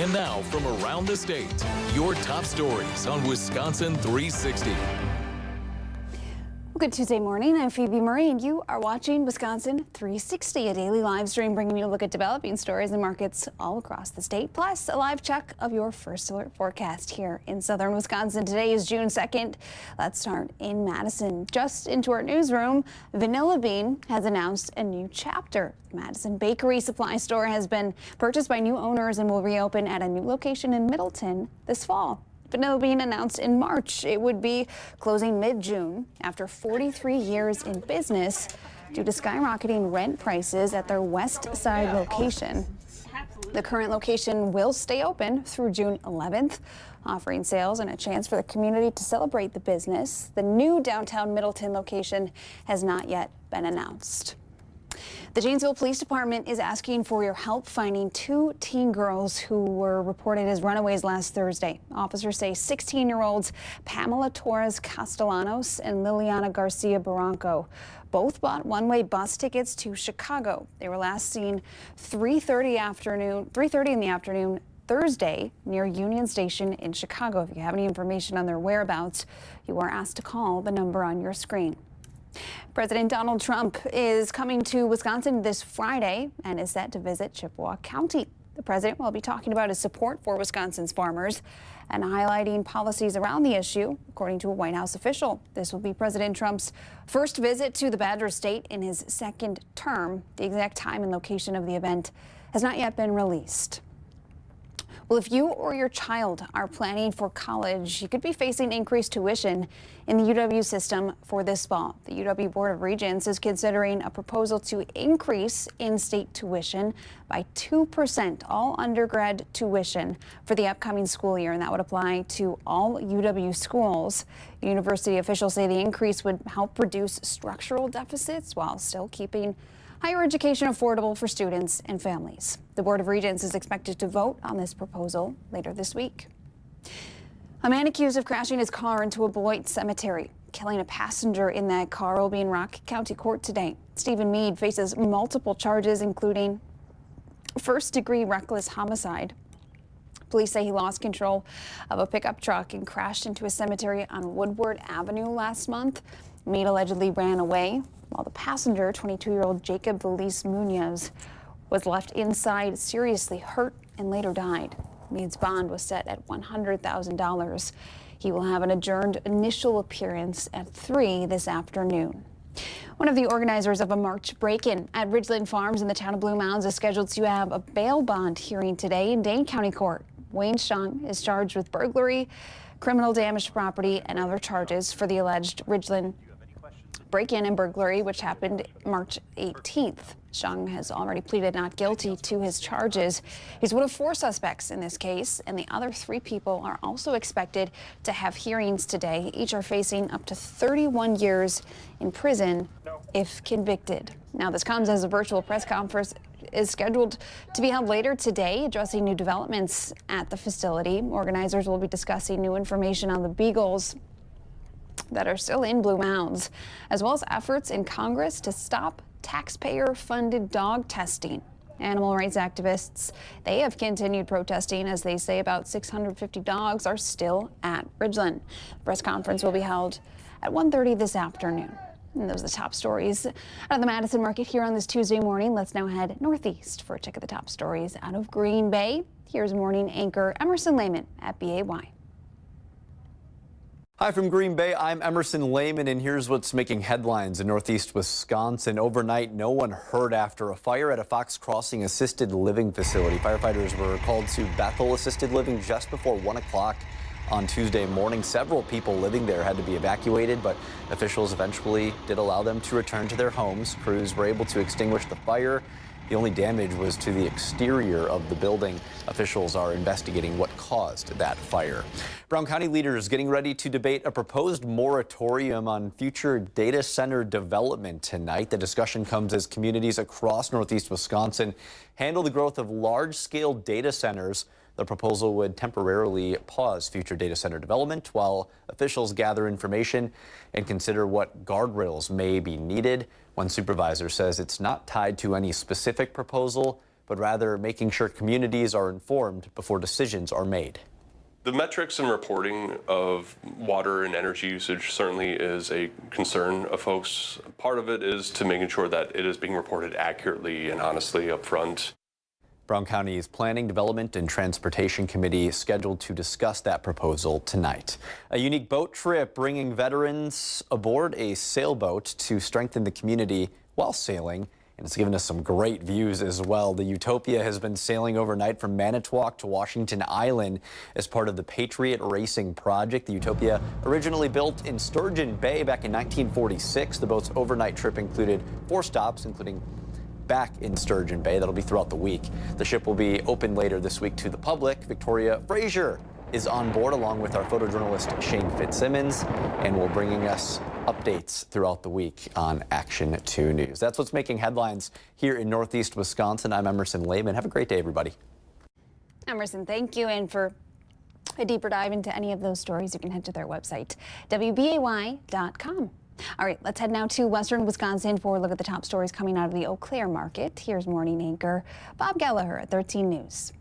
And now from around the state, your top stories on Wisconsin 360. Good Tuesday morning. I'm Phoebe Murray, and you are watching Wisconsin 360, a daily live stream bringing you a look at developing stories and markets all across the state, plus a live check of your first alert forecast here in southern Wisconsin. Today is June 2nd. Let's start in Madison. Just into our newsroom, Vanilla Bean has announced a new chapter. The Madison Bakery Supply Store has been purchased by new owners and will reopen at a new location in Middleton this fall. Vanilla Bean announced in March it would be closing mid-June after 43 years in business due to skyrocketing rent prices at their West Side location. The current location will stay open through June 11th, offering sales and a chance for the community to celebrate the business. The new downtown Middleton location has not yet been announced. The Janesville Police Department is asking for your help finding two teen girls who were reported as runaways last Thursday. Officers say 16-year-olds Pamela Torres Castellanos and Liliana Garcia Barranco both bought one-way bus tickets to Chicago. They were last seen 3:30 in the afternoon Thursday near Union Station in Chicago. If you have any information on their whereabouts, you are asked to call the number on your screen. President Donald Trump is coming to Wisconsin this Friday and is set to visit Chippewa County. The president will be talking about his support for Wisconsin's farmers and highlighting policies around the issue, according to a White House official. This will be President Trump's first visit to the Badger State in his second term. The exact time and location of the event has not yet been released. Well, if you or your child are planning for college, you could be facing increased tuition in the UW system for this fall. The UW Board of Regents is considering a proposal to increase in-state tuition by 2%, all undergrad tuition for the upcoming school year, and that would apply to all UW schools. University officials say the increase would help reduce structural deficits while still keeping higher education affordable for students and families. The Board of Regents is expected to vote on this proposal later this week. A man accused of crashing his car into a Beloit cemetery, killing a passenger in that car, will be in Rock County Court today. Stephen Mead faces multiple charges, including first-degree reckless homicide. Police say he lost control of a pickup truck and crashed into a cemetery on Woodward Avenue last month. Mead allegedly ran away, while the passenger, 22-year-old Jacob Feliz Munoz, was left inside seriously hurt and later died. Mead's bond was set at $100,000. He will have an adjourned initial appearance at 3 this afternoon. One of the organizers of a March break-in at Ridgeland Farms in the town of Blue Mounds is scheduled to have a bail bond hearing today in Dane County Court. Wayne Shung is charged with burglary, criminal damage to property, and other charges for the alleged Ridgeland break-in and burglary, which happened March 18th. Shung has already pleaded not guilty to his charges. He's one of 4 suspects in this case, and the other 3 people are also expected to have hearings today. Each are facing up to 31 years in prison if convicted. Now, this comes as a virtual press conference is scheduled to be held later today, addressing new developments at the facility. Organizers will be discussing new information on the beagles that are still in Blue Mounds, as well as efforts in Congress to stop taxpayer-funded dog testing. Animal rights activists, they have continued protesting as they say about 650 dogs are still at Ridgeland. The press conference will be held at 1:30 this afternoon. And those are the top stories out of the Madison market here on this Tuesday morning. Let's now head northeast for a check of the top stories out of Green Bay. Here's morning anchor Emerson Lehman at BAY. Hi from Green Bay, I'm Emerson Lehman, and here's what's making headlines in northeast Wisconsin. Overnight, no one hurt after a fire at a Fox Crossing assisted living facility. Firefighters were called to Bethel Assisted Living just before 1 o'clock on Tuesday morning. Several people living there had to be evacuated, but officials eventually did allow them to return to their homes. Crews were able to extinguish the fire. The only damage was to the exterior of the building. Officials are investigating what caused that fire. Brown County leaders getting ready to debate a proposed moratorium on future data center development tonight. The discussion comes as communities across northeast Wisconsin handle the growth of large-scale data centers. The proposal would temporarily pause future data center development while officials gather information and consider what guardrails may be needed. One supervisor says it's not tied to any specific proposal, but but rather making sure communities are informed before decisions are made. The metrics and reporting of water and energy usage certainly is a concern of folks. Part of it is to making sure that it is being reported accurately and honestly up front. Brown County's Planning, Development, and Transportation Committee is scheduled to discuss that proposal tonight. A unique boat trip bringing veterans aboard a sailboat to strengthen the community while sailing. And it's given us some great views as well. The Utopia has been sailing overnight from Manitowoc to Washington Island as part of the Patriot Racing Project. The Utopia, originally built in Sturgeon Bay back in 1946. The boat's overnight trip included 4 stops, including back in Sturgeon Bay. That'll be throughout the week. The ship will be open later this week to the public. Victoria Fraser is on board along with our photojournalist Shane Fitzsimmons, and will bringing us updates throughout the week on Action 2 News. That's what's making headlines here in Northeast Wisconsin. I'm Emerson Lehman. Have a great day, everybody. Emerson, thank you. And for a deeper dive into any of those stories, you can head to their website, WBAY.com. All right, let's head now to Western Wisconsin for a look at the top stories coming out of the Eau Claire market. Here's morning anchor Bob Gallagher at 13 News.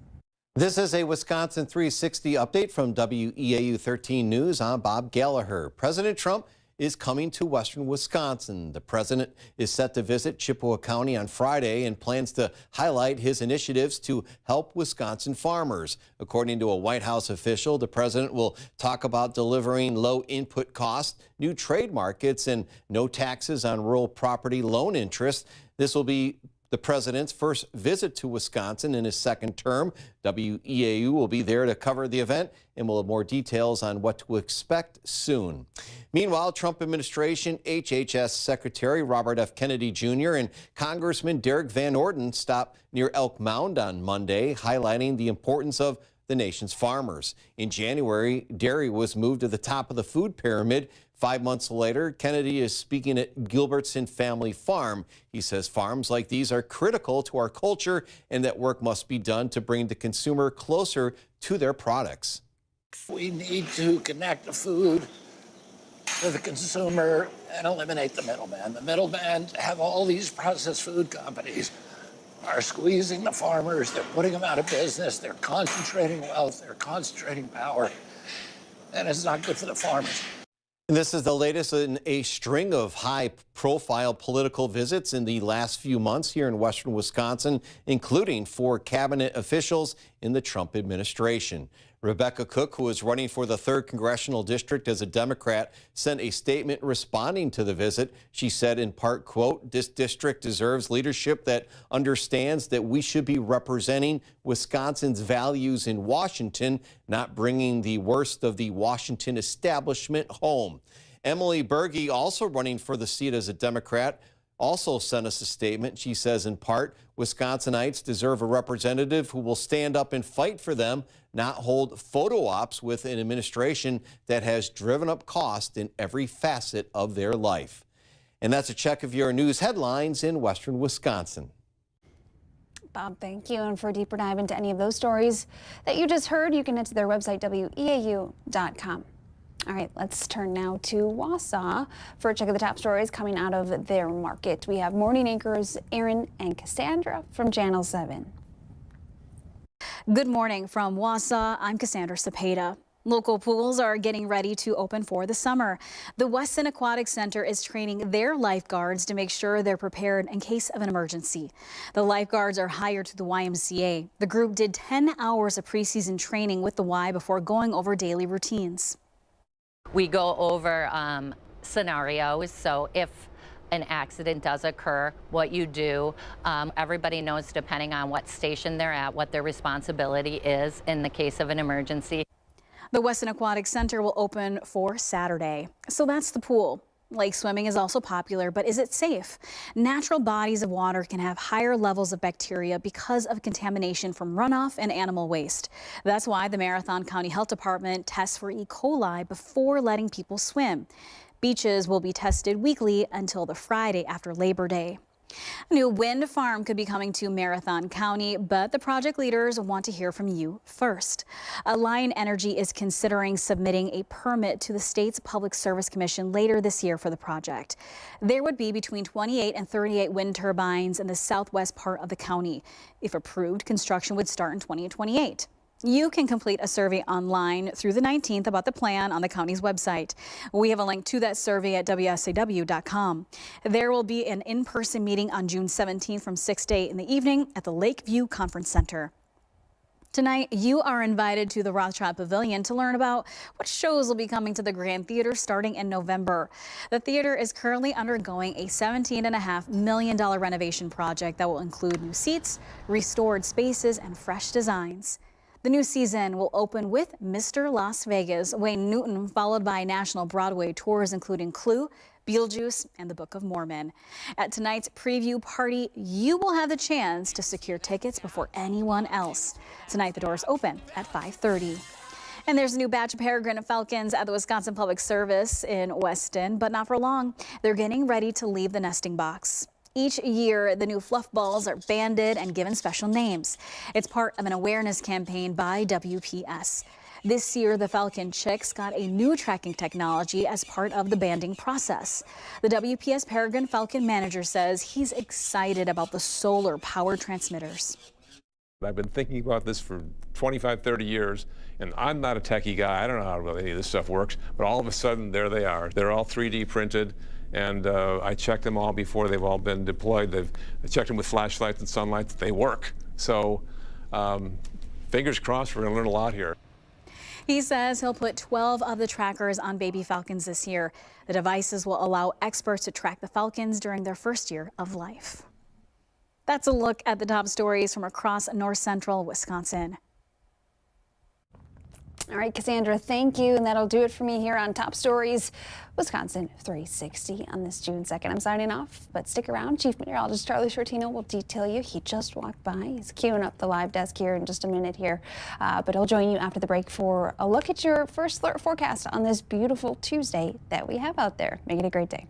This is a Wisconsin 360 update from WEAU 13 News. I'm Bob Gallagher. President Trump is coming to Western Wisconsin. The president is set to visit Chippewa County on Friday and plans to highlight his initiatives to help Wisconsin farmers. According to a White House official, the president will talk about delivering low input costs, new trade markets, and no taxes on rural property loan interest. This will be the president's first visit to Wisconsin in his second term. WEAU will be there to cover the event, and we'll have more details on what to expect soon. Meanwhile, Trump administration HHS Secretary Robert F. Kennedy Jr. and Congressman Derek Van Orden stopped near Elk Mound on Monday, highlighting the importance of the nation's farmers. In January, dairy was moved to the top of the food pyramid. 5 months later, Kennedy is speaking at Gilbertson Family Farm. He says farms like these are critical to our culture and that work must be done to bring the consumer closer to their products. We need to connect the food to the consumer and eliminate the middleman. The middlemen have all these processed food companies are squeezing the farmers. They're putting them out of business. They're concentrating wealth. They're concentrating power. And it's not good for the farmers. This is the latest in a string of high-profile political visits in the last few months here in Western Wisconsin, including 4 cabinet officials in the Trump administration. Rebecca Cook, who is running for the 3rd Congressional District as a Democrat, sent a statement responding to the visit. She said in part, quote, "This district deserves leadership that understands that we should be representing Wisconsin's values in Washington, not bringing the worst of the Washington establishment home." Emily Berge, also running for the seat as a Democrat, also sent us a statement. She says in part, Wisconsinites deserve a representative who will stand up and fight for them, not hold photo ops with an administration that has driven up cost in every facet of their life. And that's a check of your news headlines in Western Wisconsin. Bob, thank you. And for a deeper dive into any of those stories that you just heard, you can head to their website, WEAU.com. All right, let's turn now to Wausau for a check of the top stories coming out of their market. We have morning anchors Aaron and Cassandra from Channel 7. Good morning from Wausau. I'm Cassandra Cepeda. Local pools are getting ready to open for the summer. The Weston Aquatic Center is training their lifeguards to make sure they're prepared in case of an emergency. The lifeguards are hired to the YMCA. The group did 10 hours of preseason training with the Y before going over daily routines. We go over scenarios, so if an accident does occur, what you do. Everybody knows, depending on what station they're at, what their responsibility is in the case of an emergency. The Weston Aquatic Center will open for Saturday. So that's the pool. Lake swimming is also popular, but is it safe? Natural bodies of water can have higher levels of bacteria because of contamination from runoff and animal waste. That's why the Marathon County Health Department tests for E. coli before letting people swim. Beaches will be tested weekly until the Friday after Labor Day. A new wind farm could be coming to Marathon County, but the project leaders want to hear from you first. Alliant Energy is considering submitting a permit to the state's Public Service Commission later this year for the project. There would be between 28 and 38 wind turbines in the southwest part of the county. If approved, construction would start in 2028. You can complete a survey online through the 19th about the plan on the county's website. We have a link to that survey at WSAW.com. There will be an in-person meeting on June 17th from 6 to 8 in the evening at the Lakeview Conference Center. Tonight, you are invited to the Rothschild Pavilion to learn about what shows will be coming to the Grand Theater starting in November. The theater is currently undergoing a $17.5 million renovation project that will include new seats, restored spaces, and fresh designs. The new season will open with Mr. Las Vegas, Wayne Newton, followed by national Broadway tours including Clue, Beetlejuice, and the Book of Mormon. At tonight's preview party, you will have the chance to secure tickets before anyone else. Tonight, the doors open at 5:30. And there's a new batch of peregrine falcons at the Wisconsin Public Service in Weston, but not for long. They're getting ready to leave the nesting box. Each year, the new fluff balls are banded and given special names. It's part of an awareness campaign by WPS. This year, the falcon chicks got a new tracking technology as part of the banding process. The WPS Peregrine Falcon manager says he's excited about the solar power transmitters. I've been thinking about this for 25, 30 years, and I'm not a techie guy. I don't know how really any of this stuff works, but all of a sudden, there they are. They're all 3D printed. And I checked them all before they've all been deployed. I checked them with flashlights and sunlight. They work. So fingers crossed, we're going to learn a lot here. He says he'll put 12 of the trackers on baby falcons this year. The devices will allow experts to track the falcons during their first year of life. That's a look at the top stories from across north central Wisconsin. All right, Cassandra, thank you. And that'll do it for me here on Top Stories Wisconsin 360 on this June 2nd. I'm signing off, but stick around. Chief Meteorologist Charlie Shortino will detail you. He just walked by. He's queuing up the live desk here in just a minute here. But he'll join you after the break for a look at your first forecast on this beautiful Tuesday that we have out there. Make it a great day.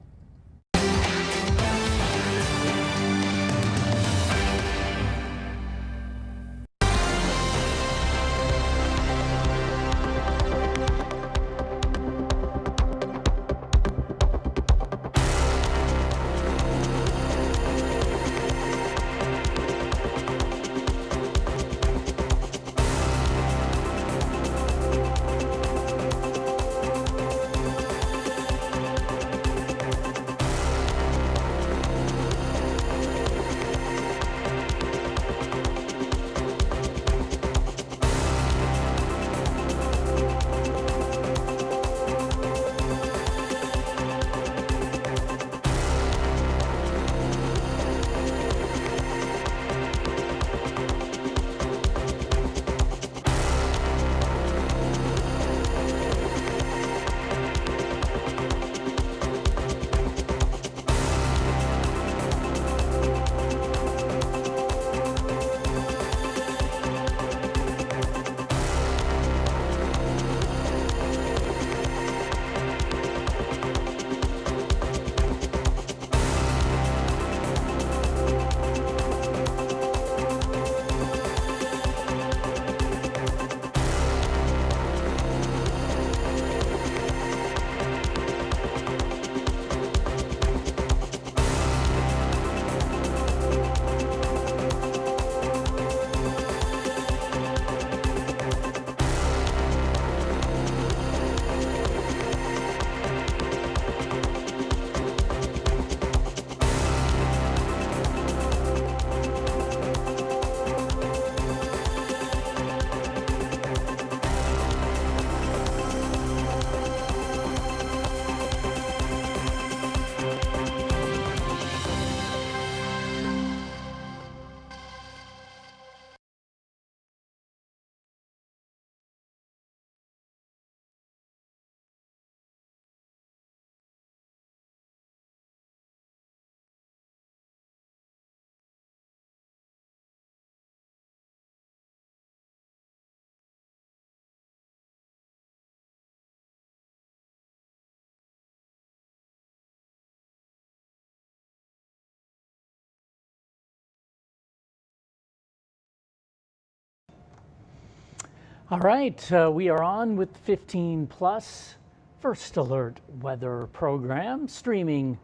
All right, we are on with 15 Plus First Alert weather program streaming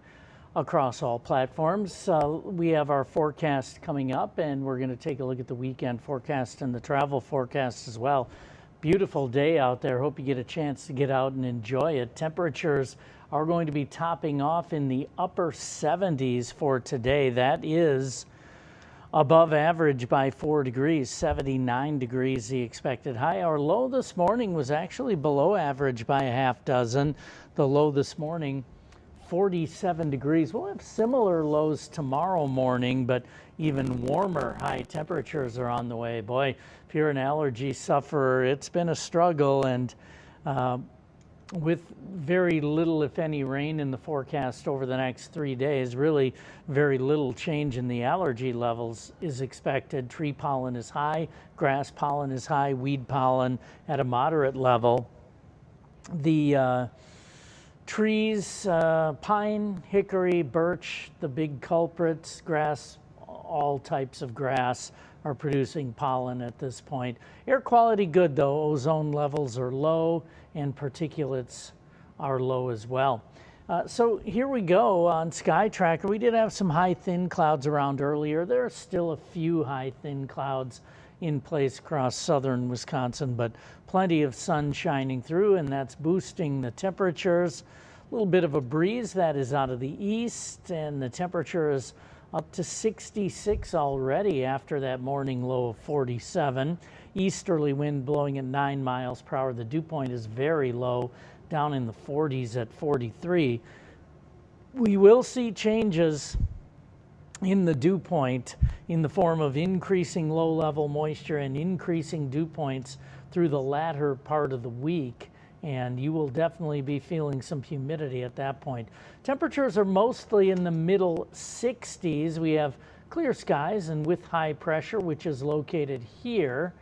across all platforms. We have our forecast coming up, and we're going to take a look at the weekend forecast and the travel forecast as well. Beautiful day out there. Hope you get a chance to get out and enjoy it. Temperatures are going to be topping off in the upper 70s for today. That is above average by 4 degrees, 79 degrees the expected high. Our low this morning was actually below average by a half dozen. The low this morning, 47 degrees. We'll have similar lows tomorrow morning, but even warmer high temperatures are on the way. Boy, if you're an allergy sufferer, it's been a struggle, and with very little, if any, rain in the forecast over the next 3 days, really very little change in the allergy levels is expected. Tree pollen is high, grass pollen is high, weed pollen at a moderate level. The trees, pine, hickory, birch, the big culprits, grass, all types of grass are producing pollen at this point. Air quality good though, ozone levels are low and particulates are low as well. So here we go on Sky Tracker. We did have some high thin clouds around earlier. There are still a few high thin clouds in place across southern Wisconsin, but plenty of sun shining through, and that's boosting the temperatures. A little bit of a breeze that is out of the east, and the temperature is up to 66 already after that morning low of 47. Easterly wind blowing at 9 miles per hour. The dew point is very low, down in the 40s at 43. We will see changes in the dew point in the form of increasing low-level moisture and increasing dew points through the latter part of the week, and you will definitely be feeling some humidity at that point. Temperatures are mostly in the middle 60s. We have clear skies and with high pressure, which is located here,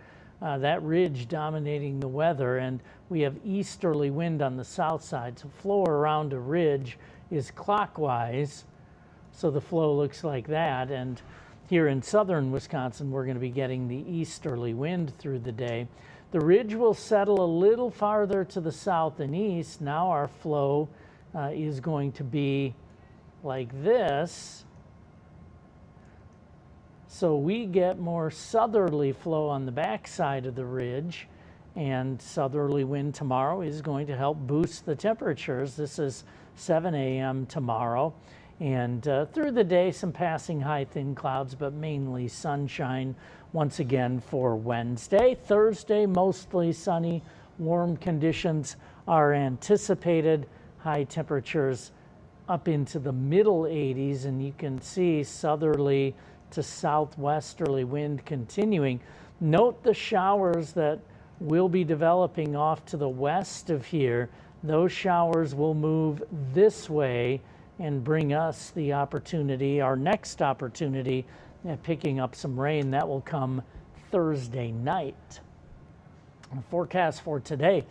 that ridge dominating the weather, and we have easterly wind on the south side. So flow around a ridge is clockwise, so the flow looks like that. And here in southern Wisconsin, we're going to be getting the easterly wind through the day. The ridge will settle a little farther to the south and east. Now our flow is going to be like this. So we get more southerly flow on the backside of the ridge, and southerly wind tomorrow is going to help boost the temperatures. This is 7 a.m. tomorrow. And through the day, some passing high thin clouds, but mainly sunshine once again for Wednesday. Thursday, mostly sunny, warm conditions are anticipated. High temperatures up into the middle 80s, and you can see southerly to southwesterly wind continuing. Note the showers that will be developing off to the west of here. Those showers will move this way and bring us the opportunity, our next opportunity, at picking up some rain. That will come Thursday night. Forecast for today,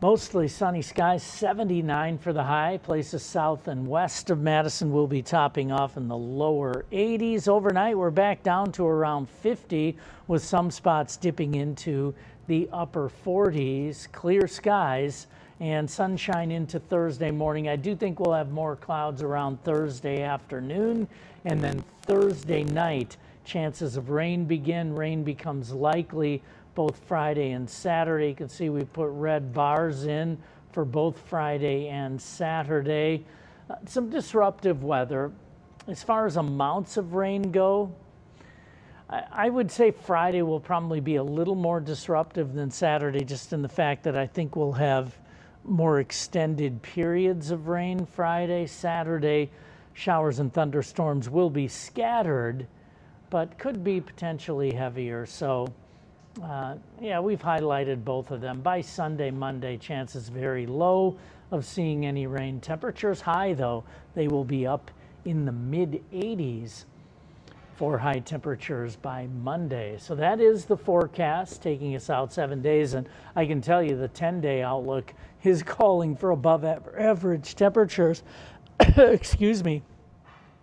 mostly sunny skies, 79 for the high. Places south and west of Madison will be topping off in the lower 80s. Overnight, we're back down to around 50, with some spots dipping into the upper 40s. Clear skies and sunshine into Thursday morning. I do think we'll have more clouds around Thursday afternoon, and then Thursday night, chances of rain begin. Rain becomes likely both Friday and Saturday. You can see we put red bars in for both Friday and Saturday. Some disruptive weather. As far as amounts of rain go, I would say Friday will probably be a little more disruptive than Saturday, just in the fact that I think we'll have more extended periods of rain Friday. Saturday, showers and thunderstorms will be scattered, but could be potentially heavier. So yeah, we've highlighted both of them. By Sunday, Monday, chances very low of seeing any rain. Temperatures high though. They will be up in the mid 80s for high temperatures by Monday. So that is the forecast taking us out 7 days, and I can tell you the 10-day outlook is calling for above average temperatures. Excuse me.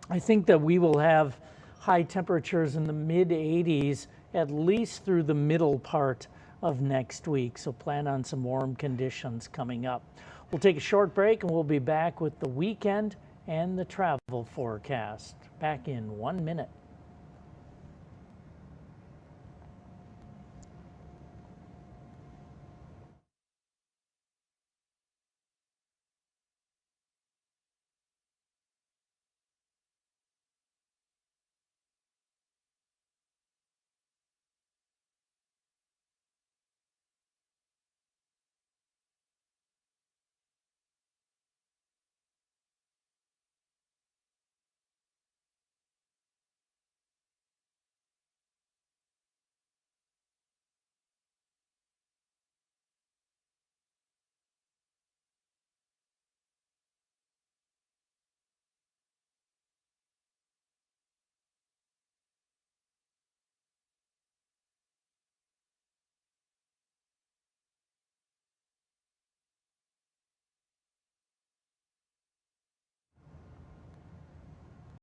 I think that we will have high temperatures in the mid 80s at least through the middle part of next week. So plan on some warm conditions coming up. We'll take a short break and we'll be back with the weekend and the travel forecast. Back in 1 minute.